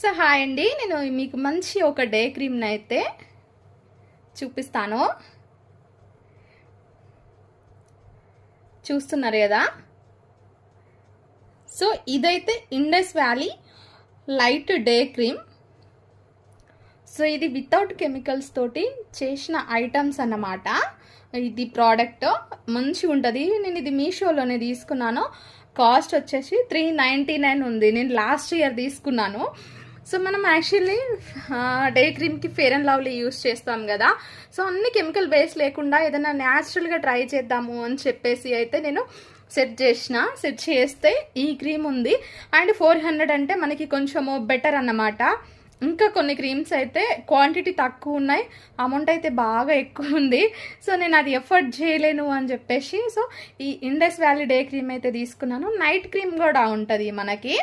So hi అండి, నేను మీకు మంచి ఒక డే క్రీమ్ని అయితే చూపిస్తాను. చూస్తున్నారు కదా. సో ఇదైతే Indus valley light day cream. So ఇది వితౌట్ కెమికల్స్ తోటి చేసిన ఐటమ్స్ అన్నమాట. ఇది ప్రోడక్ట్ మంచిగా ఉంటుంది. నేను ఇది మీషోలోనే తీసుకున్నాను. కాస్ట్ వచ్చేసి 399 ఉంది. నేను లాస్ట్ ఇయర్ తీసుకున్నాను. సో మనం యాక్చువల్లీ డే క్రీమ్కి ఫెయిర్ అండ్ లవ్లీ యూస్ చేస్తాం కదా. సో అన్ని కెమికల్ బేస్ లేకుండా ఏదైనా న్యాచురల్గా ట్రై చేద్దాము అని చెప్పేసి అయితే నేను సెట్ చేస్తే ఈ క్రీమ్ ఉంది. అండ్ 400 అంటే మనకి కొంచెము బెటర్ అన్నమాట. ఇంకా కొన్ని క్రీమ్స్ అయితే క్వాంటిటీ తక్కువ ఉన్నాయి, అమౌంట్ అయితే బాగా ఎక్కువ ఉంది. సో నేను అది ఎఫర్ట్ చేయలేను అని చెప్పేసి సో ఈ ఇండస్ వ్యాలీ డే క్రీమ్ అయితే తీసుకున్నాను. నైట్ క్రీమ్ కూడా ఉంటుంది మనకి.